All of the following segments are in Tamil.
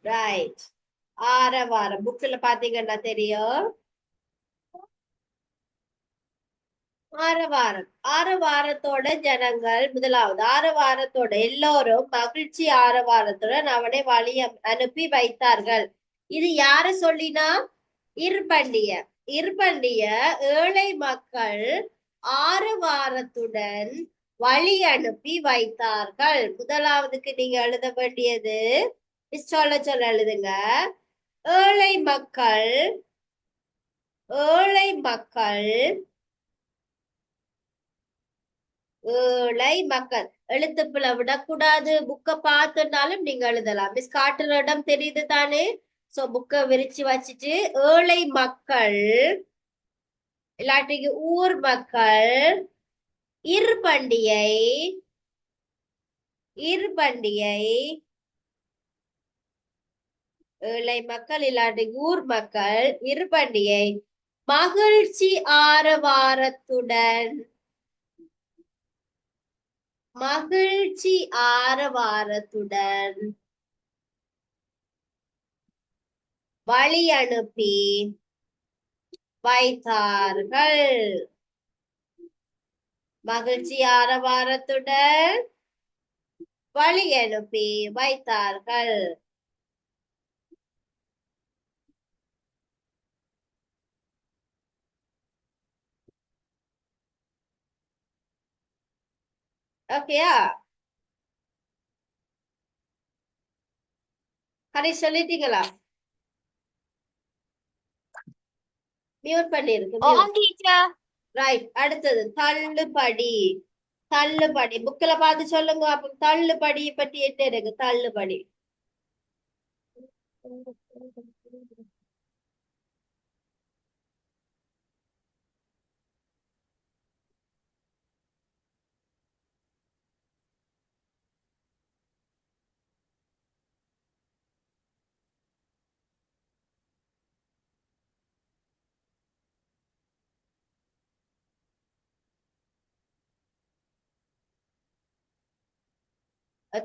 ரைட். ஆரவாரம் புக்ல பாத்தீங்கன்னா தெரியும். ஆரவாரம். ஆரவாரத்தோட ஜனங்கள் முதலாவது ஆரவாரத்தோட எல்லோரும் மகிழ்ச்சி ஆரவாரத்துடன் அவனை வழி அனுப்பி வைத்தார்கள். இது யாரு சொல்லினா? இருபண்டிய. இருபண்டிய ஏழை மக்கள் ஆரவாரத்துடன் வழி அனுப்பி வைத்தார்கள். முதலாவதுக்கு நீங்க எழுத வேண்டியது சொல்ல சொல்ல எழுதுங்க. ஏழை மக்கள், ஏழை மக்கள், ஏழை மக்கள். எழுத்துப்புல விடக்கூடாது. புக்க பார்த்துனாலும் நீங்க எழுதலாம். மிஸ் காட்டுற இடம் தெரியுது தானே? சோ புக்க விரிச்சு வச்சுட்டு ஏழை மக்கள் இல்லாட்டிக்கு ஊர் மக்கள் இருபண்டியை இருபண்டியை ஏழை மக்கள் இல்லாட்டி ஊர் மக்கள் இருபண்டியை மகிழ்ச்சி ஆரவாரத்துடன் மகிழ்ச்சி ஆரவாரத்துடன் வழி அனுப்பி வைத்தார்கள். மகிழ்ச்சி ஆரவாரத்துடன் வழி அனுப்பி வைத்தார்கள். ஓகேயா? ஹரி சொல்லிட்டீங்களா? மியூட் பண்ணிருக்கு. ரைட். அடுத்தது தள்ளுபடி. தள்ளுபடி புக்ல பார்த்து சொல்லுங்க. அப்ப தள்ளுபடி பத்தி என்ன இருக்கு? தள்ளுபடி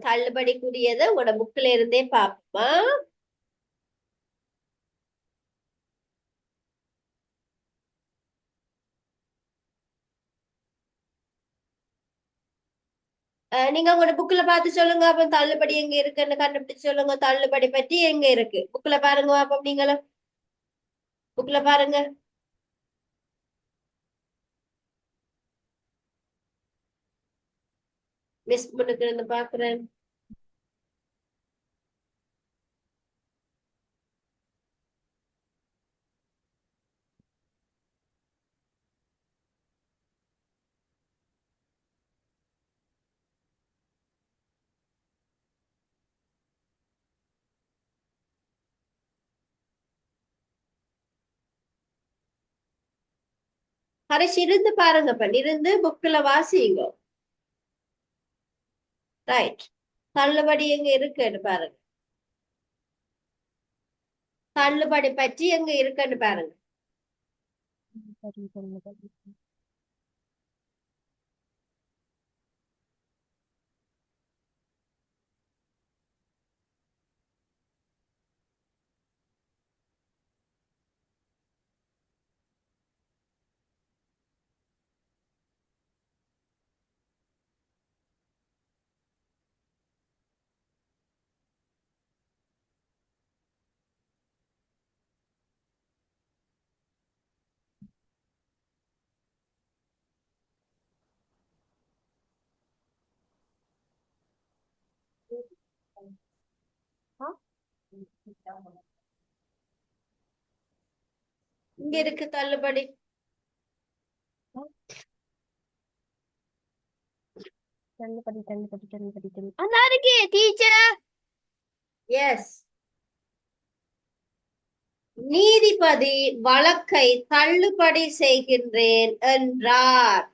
தள்ளுபடிக்குரியதை உங்களோட புக்ல இருந்தே பாப்போமா? நீங்க உங்களோட புக்ல பார்த்து சொல்லுங்க. அப்ப தள்ளுபடி எங்க இருக்குன்னு கண்டுபிடிச்சு சொல்லுங்க. தள்ளுபடி பற்றி எங்க இருக்கு புக்ல பாருங்க. அப்ப நீங்களும் புக்ல பாருங்க. மிஸ் பண்ணுக்கு பாக்குறேன். கரைச்சி இருந்து பாருங்க. இருந்து புக்ல வாசிங்க. ரைட். தள்ளுபடி எங்க இருக்குன்னு பாருங்க. தள்ளுபடி பற்றி எங்க இருக்குன்னு பாருங்க. இங்க இருக்கு தள்ளுபடி. எஸ். நீதிபதி வழக்கை தள்ளுபடி செய்கின்றேன் என்றார்.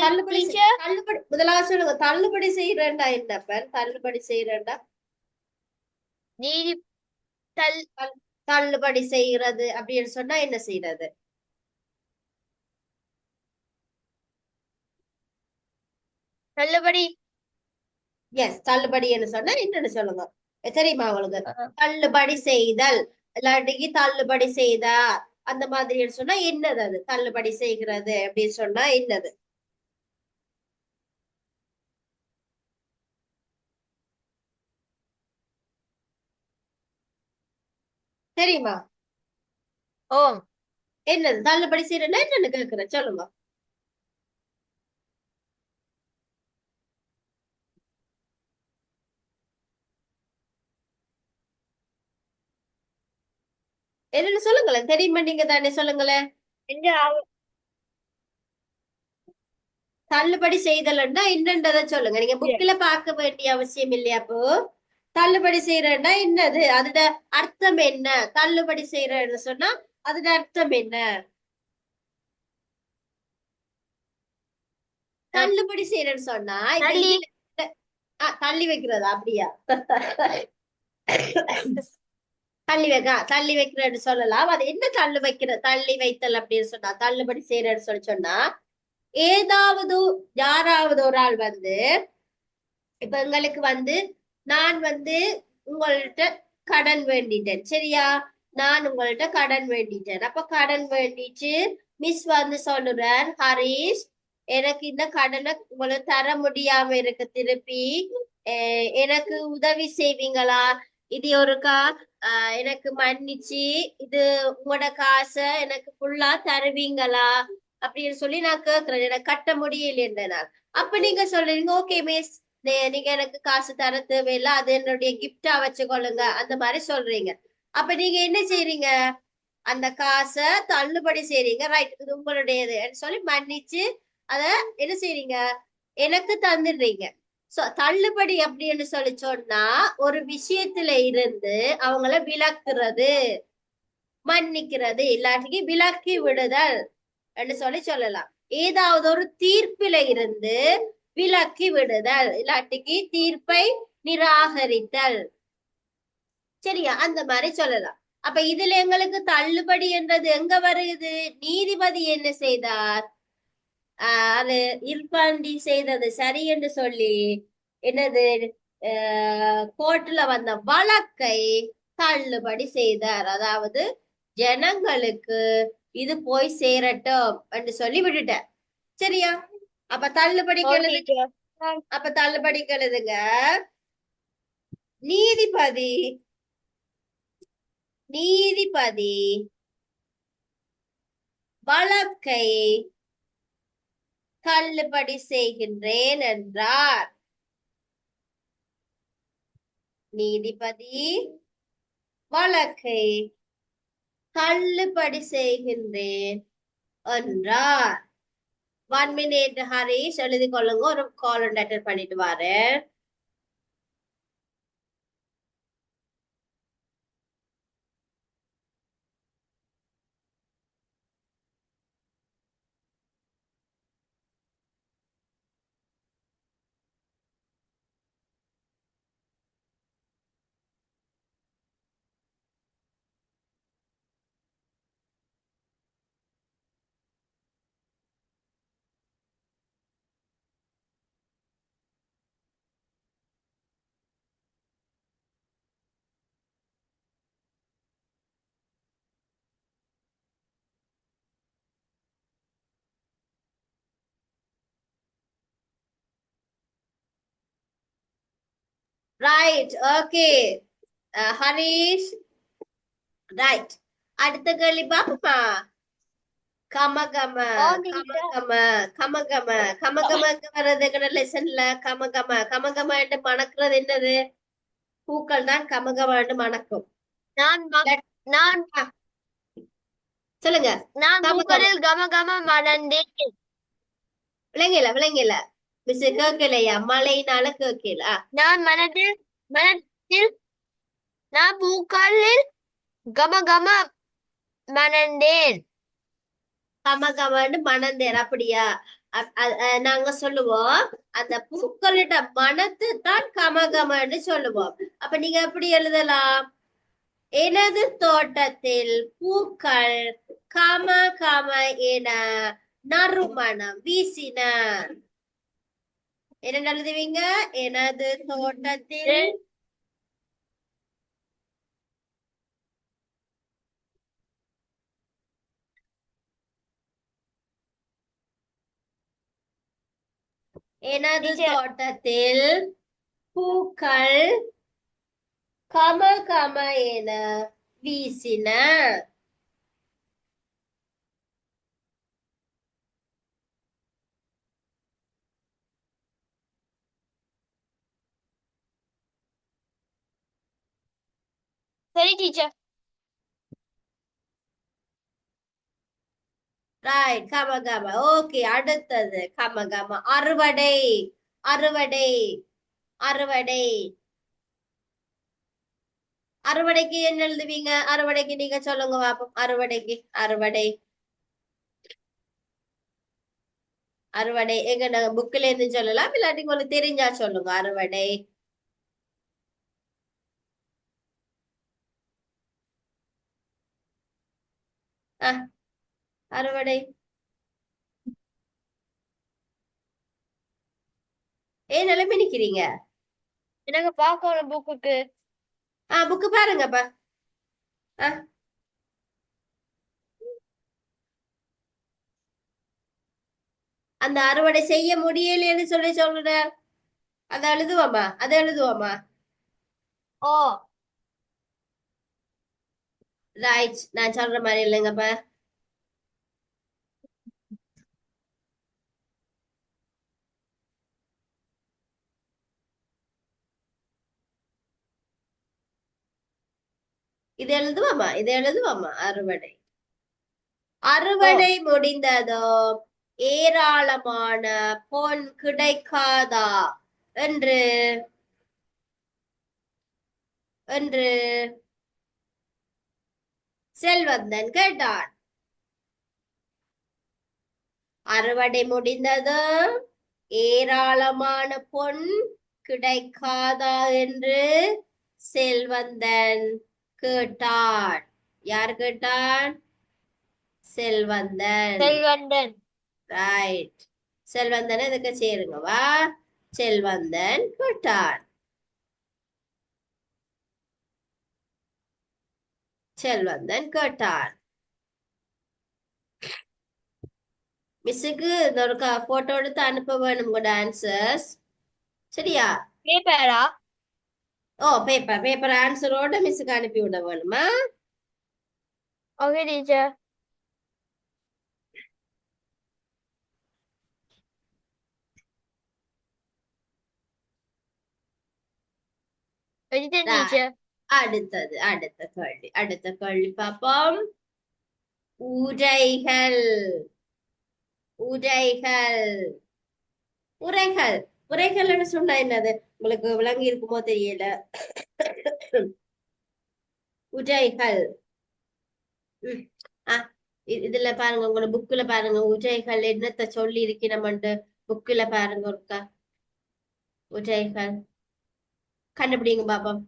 தள்ளுபடி முதலாவது சொல்லுங்க. தள்ளுபடி செய்யறேன்டா என்னப்ப? தள்ளுபடி செய்யறேன்டா நீதி தள்ளுபடி செய்யறது அப்படின்னு சொன்னா என்ன செய்யறது? தள்ளுபடி. எஸ். தள்ளுபடின்னு சொன்னா என்னன்னு சொல்லுங்க. தெரியுமா உங்களுக்கு? தள்ளுபடி செய்தல் இல்லாட்டிக்கு தள்ளுபடி செய்தார் அந்த மாதிரி சொன்னா என்னது? அது தள்ளுபடி செய்கிறது அப்படின்னு சொன்னா என்னது? தெரியுமா? ஓம். என்னது தள்ளுபடி செய்யறேன்னா என்னன்னு கேக்குறேன், சொல்லுங்க. என்னன்னு சொல்லுங்களேன், தெரியுமா? நீங்க தானே சொல்லுங்களேன். இந்த தள்ளுபடி செய்தல்னா என்னன்றதை சொல்லுங்க. நீங்க புக்ல பார்க்க வேண்டிய அவசியம் இல்லையா? அப்போ தள்ளுபடி செய்யறேன்னா என்னது, அதோட அர்த்தம் என்ன? தள்ளுபடி செய்யறேன்னு சொன்னா அதோட அர்த்தம் என்ன? தள்ளுபடி செய்யறேன்னு சொன்னா இப்ப தள்ளி இதுல தள்ளி வைக்கிறதா? அப்படியா? தள்ளி வைக்கிறேன்னு சொல்லலாம். அது என்ன தள்ளி வைக்கிற, தள்ளி வைத்தல் அப்படின்னு சொன்னா, தள்ளுபடி செய்யறேன்னு சொன்னா ஏதாவது யாராவது ஒரு ஆள் வந்து, இப்ப எங்களுக்கு வந்து நான் வந்து உங்கள்ட்ட கடன் வேண்டிட்டேன், சரியா? நான் உங்கள்ட்ட கடன் வேண்டிட்டேன். அப்ப கடன் வேண்டிட்டு மிஸ் வந்து சொல்லுறேன், ஹரிஷ் எனக்கு இந்த கடனை உங்களுக்கு தர முடியாம இருக்கு திருப்பி, எனக்கு உதவி செய்வீங்களா? இது ஒருக்கா எனக்கு மன்னிச்சு இது உங்களோட காசை எனக்கு ஃபுல்லா தருவீங்களா அப்படின்னு சொல்லி நான் கேக்குறேன். எனக்கு கட்ட முடியல நான். அப்ப நீங்க சொல்றீங்க, ஓகே மிஸ், நீங்க எனக்கு காசு தர தேவையில்லை, அது என்னுடைய கிஃப்டா வச்சுக்கொள்ளுங்க அந்த மாதிரி சொல்றீங்க. அப்ப நீங்க என்ன செய்றீங்க? அந்த காசை தள்ளுபடி செய்றீங்க, ரைட் இது உங்களுடையது சொல்லி மன்னிச்சு அத என்ன செய்றீங்க? எனக்கு தந்துடுறீங்க. சோ தள்ளுபடி அப்படின்னு சொல்லி சொன்னா ஒரு விஷயத்துல இருந்து அவங்கள விலக்குறது, மன்னிக்கிறது, இல்லாட்டிக்கு விலக்கி விடுதல் என்று சொல்லலாம். ஏதாவது ஒரு தீர்ப்பில இருந்து விலக்கி விடுதல், இல்லாட்டிக்கு தீர்ப்பை நிராகரித்தல், சரியா? அந்த மாதிரி சொல்லலாம். அப்ப இதுல எங்களுக்கு தள்ளுபடி என்றது எங்க வருது? நீதிபதி என்ன செய்தார்? அது இர்பாண்டி செய்தது சரி என்று சொல்லி என்னது, கோர்ட்ல வந்த வழக்கை தள்ளுபடி செய்தார். அதாவது ஜனங்களுக்கு இது போய் சேரட்டும் என்று சொல்லி விட்டுட்டார், சரியா? அப்ப தள்ளுபடிக்கு எழுது, டீச்சர். அப்ப தள்ளுபடிக்கு எழுதுங்க. நீதிபதி நீதிபதி வழக்கை தள்ளுபடி செய்கின்றேன் என்றார். நீதிபதி வழக்கை தள்ளுபடி செய்கின்றேன் என்றார். 1 minute ஹரிஷ், எழுதி கொள்ளுங்க, ஒரு கால் அட்டெண்ட் பண்ணிட்டு வரேன். Right, okay Harish, right. அடுத்த கேள்வி பாப்பா. கமகம ஓம் டீச்சர். கமகம கமகம கமகம வர்றது லெசன்ல. கமகம கமகம என்று மணக்கிறது என்னது? பூக்கள் தான் கமகம என்று மணக்கும். நான் நான் ஆ, சொல்லுங்க. நான் கமகம பூக்களில் கம கம மணந்தேன். விளங்கல மிஸ், கேட்கலையா? மழையினால கேட்கல. நான் மனத்தில் நான் பூக்களில் கம கம மணந்தேன். கமகமன்னு மணந்தேர், அப்படியா? நாங்க சொல்லுவோம் அந்த பூக்களிட மனத்து தான் கமகமன்னு சொல்லுவோம். அப்ப நீங்க எப்படி எழுதலாம்? எனது தோட்டத்தில் பூக்கள் கம கம என நறுமணம் வீசின. என்ன எழுதுவீங்க? எனது தோட்டத்தில் எனது டீச்சர் தோட்டத்தில் பூக்கள் கம கம என வீசின. சரி டீச்சர். ரைட், கம கம. ஓகே, அடுத்தது கம கம. அறுவடை, அறுவடை, அறுவடை. அறுவடைக்கு என்ன எழுதுவீங்க? அறுவடைக்கு நீங்க சொல்லுங்க பாப்போம். அறுவடைக்கு, அறுவடை, அறுவடை எங்க நாங்க புக்ல இருந்து சொல்லலாம், இல்லாட்டி உங்களுக்கு தெரிஞ்சா சொல்லுங்க. அறுவடை. அறுவடை. ஏன் நிலைமை நிக்கிறீங்க? எனக்கு பார்க்கணும் புக்குக்கு. புக்கு பாருங்கப்பா. ஆஹ் அந்த அறுவடை செய்ய முடியலன்னு சொல்லி சொல்ற, அதை எழுதுவோமா? அதை எழுதுவோமா? ஓ ரைட், நான் சொல்ற மாதிரி இல்லைங்கப்பா. இது எழுதுவோமா? இது எழுதுவோமா? அறுவடை. ஓ அறுவடை முடிந்ததோ ஏராளமான பொன் கிடைக்காதா என்று என்று செல்வந்தன் கேட்டான். அறுவடை முடிந்ததும் ஏராளமான பொன் கிடைக்காதா என்று செல்வந்தன் கேட்டான். யார் கேட்டான்? செல்வந்தன். செல்வந்தன். ரைட். செல்வந்தன் இதுக்கு சேருங்க வா. செல்வந்தன் கேட்டான். செல்வந்தன் கேட்டான். மிஸ்ஸுக்கு ஒரு போட்டோ எடுத்து அனுப்ப வேணும் உங்களோட ஆன்சர்ஸ். சரியா? பேப்பரா? ஓ, பேப்பர் பேப்பர் ஆன்சரோட மிஸ்ஸுக்கு அனுப்பி விட வேணுமா? Okay teacher. எடுத்தேன் Right. டீச்சர். அடுத்தது அடுத்த கேள்வி பார்ப்போம். உரைகள், உரைகள், உரைகள். உரைகள்னு சொன்னா என்னது? உங்களுக்கு விளங்கி இருக்குமோ தெரியல. உரைகள். இதுல பாருங்க, உங்களோட புக்குல பாருங்க, உரைகள் என்னத்த சொல்லி இருக்கணும்ட்டு புக்குல பாருங்க ஒருக்கா. உரைகள் கண்டுபிடிங்க பாப்போம்.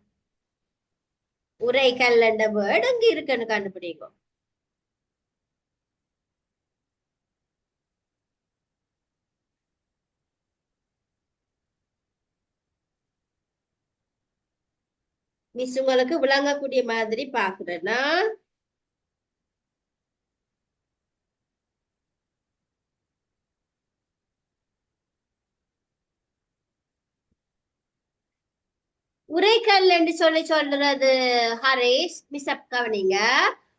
உரைகள் என்ற வேர்டு அங்க இருக்குன்னு கண்டுபிடிங்க. மிஸ் உங்களுக்கு விளங்கக்கூடிய மாதிரி பாக்குறேன்னா, உரைக்கல் என்று சொல்லி சொல்றது ஹரேஷ் மிஸ் கவனிங்க.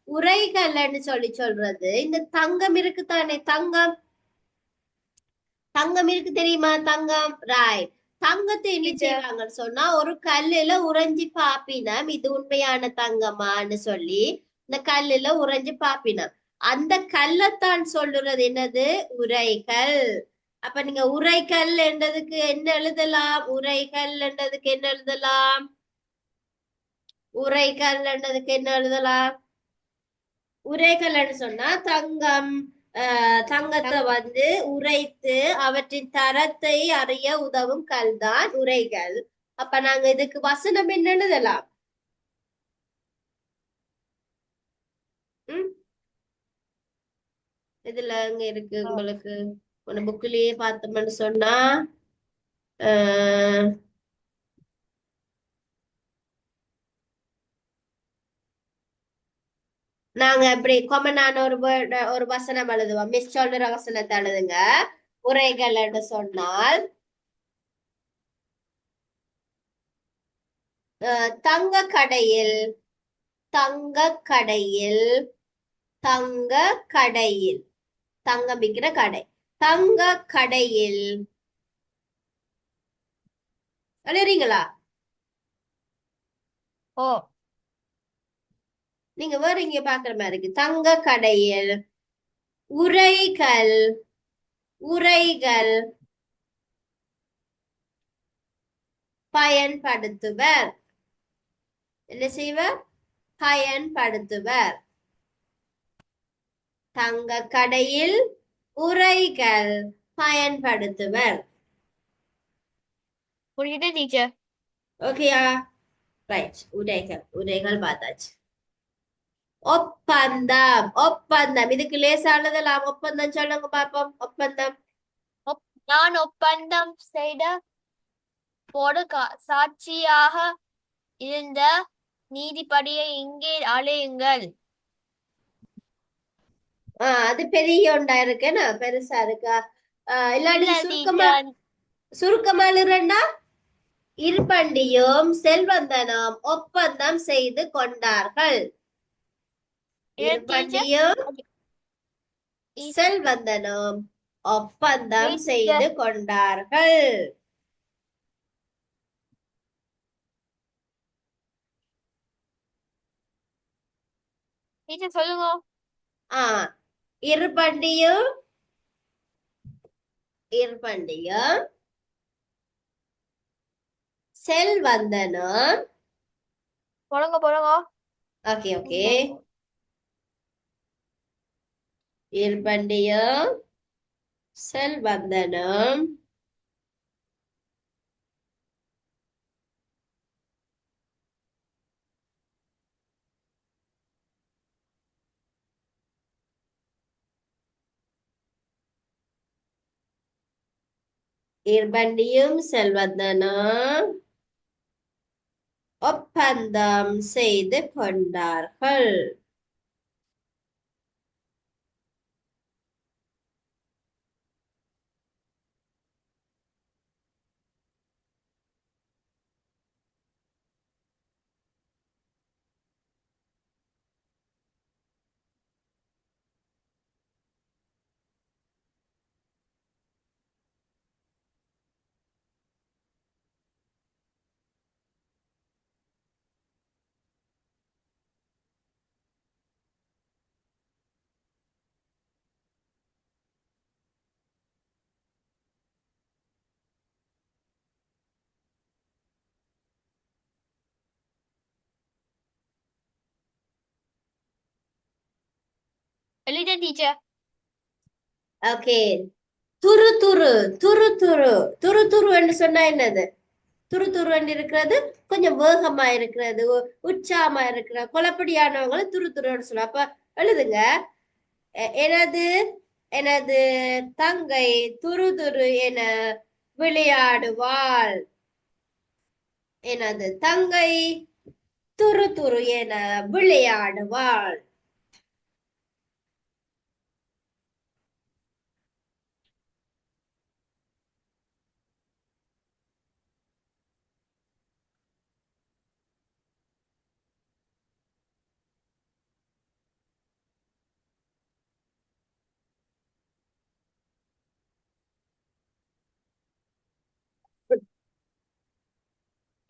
உரைக்கல் என்று சொல்லி சொல்றது இந்த தங்கம் இருக்குதானே, தங்கம். தங்கம் இருக்கு தெரியுமா? தங்கம். ராய். தங்கத்தை என்ன டீச்சர். செய்வாங்கன்னு சொன்னா, ஒரு கல்லுல உறைஞ்சி பாப்பினா இது உண்மையான தங்கமான்னு சொல்லி இந்த கல்லுல உறைஞ்சி பாப்பினா அந்த கல்லைத்தான் சொல்லுறது என்னது? உரைகள். அப்ப நீங்க உரைகள் என்றதுக்கு என்ன எழுதலாம்? உரைகள் என்றதுக்கு என்ன எழுதலாம்? உரைகள் என்றதுக்கு என்ன எழுதலாம்? உரைகள் சொன்னா தங்கம், தங்கத்தை வந்து உரைத்து அவற்றின் தரத்தை அறிய உதவும் கல் தான் உரைகள். அப்ப நாங்க இதுக்கு வசனம் என்ன எழுதலாம்? ம் இதுல அங்க இருக்கு உங்களுக்கு, உன புக்கிலேயே பார்த்தோம்னு சொன்னா, அஹ் நாங்க இப்படி கொமனான ஒரு வசனம் எழுதுவோம். மிஸ் சொல்ற வசனத்தை எழுதுங்க. உரைகள் என்று சொன்னால் தங்க கடையில் தங்க கடையில் தங்க கடையில் தங்கம் விக்கிற கடை தங்க கடையில் எழுறீங்களா ஓ நீங்க வேற இங்க பாக்குற மாதிரி இருக்கு தங்க கடையில் உரைகள் உரைகள் பயன்படுத்துவர் என்ன செய்வர் பயன்படுத்துவர் தங்க கடையில் உரைகள் பயன்படுத்துவர் புரியுது டீச்சர் ஓகேயா ரைட் உரைகள் பார்த்தாச்சு ஒப்பந்தம் ஒப்பந்தம் இதுக்கு லேசானதெல்லாம் ஒப்பந்தம் சொல்லுங்க பாப்போம் ஒப்பந்தம் நான் ஒப்பந்தம் செய்த போது சாட்சியாக இருந்த நீதிபதியை இங்கே அழையுங்கள் அது பெரிய ஒண்டா இருக்குன்னா பெருசா இருக்கா இல்லாட்டி இல்ல சுருக்கமா டீச்சர் சுருக்கமா இல்லைன்னா இருபண்டியும் செல்வந்தனும் ஒப்பந்தம் செய்து கொண்டார்கள் இருபண்டியும் செல்வந்தனும் ஒப்பந்தம் செய்து கொண்டார்கள் டீச்சர் சொல்லுங்க இருபண்டியும் இருபண்டியும் செல்வந்தனும் போடுங்க ஓகே ஓகே இருபண்டியும் செல்வந்தனும் இருபண்டியும் செல்வந்தனும் ஒப்பந்தம் செய்து கொண்டார்கள் எழுத டீச்சர் ஓகே துரு துரு துரு துரு துரு துரு என்று சொன்னா என்னது துரு துரு என்று இருக்கிறது கொஞ்சம் வேகமா இருக்கிறது உற்சாகமா இருக்கிற குழப்படியானவங்களை துரு துருன்னு சொல்லுவோம் அப்ப எழுதுங்க எனது எனது தங்கை துரு துரு என விளையாடுவாள் எனது தங்கை துரு துரு என விளையாடுவாள்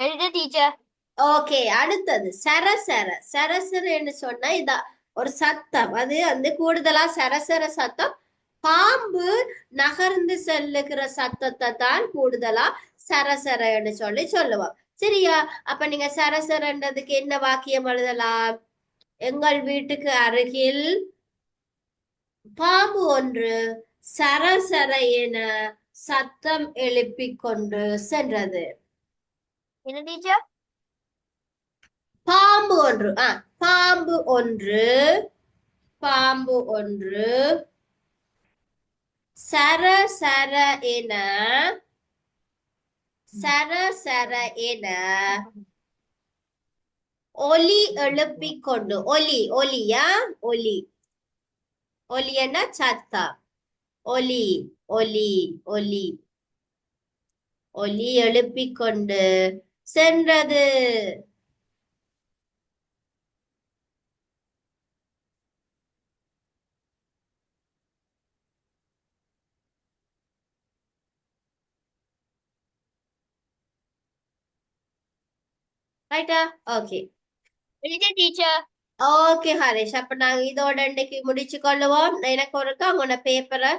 எழுத டீச்சர் ஓகே அடுத்தது சரசர சரசரன்னு சொன்னா இதான் ஒரு சத்தம் அது வந்து கூடுதலா சரசர சத்தம் பாம்பு நகர்ந்து செல்லுகிற சத்தத்தை தான் கூடுதலா சரசரன்னு சொல்லி சொல்லுவோம் சரியா அப்ப நீங்க சரசரன்றதுக்கு என்ன வாக்கியம் எழுதலாம் எங்கள் வீட்டுக்கு அருகில் பாம்பு ஒன்று சரசர என சத்தம் எழுப்பிக் கொண்டு சென்றது என்ன டீச்சர் பாம்பு ஒன்று பாம்பு ஒன்று பாம்பு ஒன்று சர சர என சர சர என ஒலி எழுப்பிக் கொண்டு ஒலி ஒலியா ஒலி ஒலி என்ன சத்தம் ஒலி ஒலி ஒலி ஒலி எழுப்பிக் கொண்டு சென்றது ரைட்டா? ஓகே. எழுதிட்டேன் டீச்சர். ஓகே ஹரிஷ். அப்ப நாங்க இதோட இன்னைக்கு முடிச்சு கொள்ளுவோம். எனக்கு ஒருக்கா உங்களோட பேப்பரை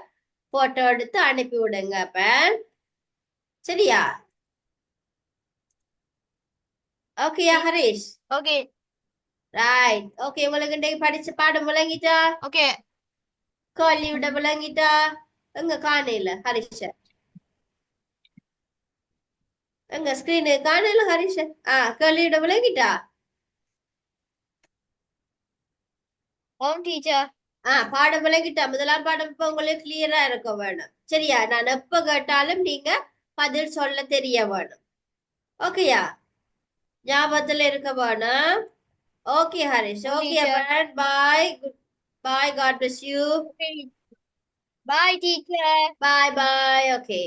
போட்டோ எடுத்து அனுப்பி விடுங்க அப்ப. சரியா? ஓகேயா ஹரிஷ்? Okay right. ஓகே, உங்களுக்கு இன்னைக்கு படிச்ச பாடம் விளங்கிட்டா? ஓகே. கேள்வி விட விளங்கிட்டா? எங்க காணையில ஹரிஷ? எங்க ஸ்கிரீனு காணையில ஹரிஷ? கேள்வி விட விளங்கிட்டா? ஓம் டீச்சர். பாடம் விளங்கிட்டா? முதலாம் பாடம் இப்ப உங்களுக்கு கிளியரா இருக்க வேணும். சரியா? நான் எப்ப கேட்டாலும் நீங்க பதில் சொல்ல தெரிய வேணும். ஓகேயா? ஞாபகத்துல இருக்க வேணும். ஓகே ஹரிஷ். ஓம் ஓகே டீச்சர். அப்ப bye. Bye. God bless you. Okay. Bye teacher. Bye bye. Okay.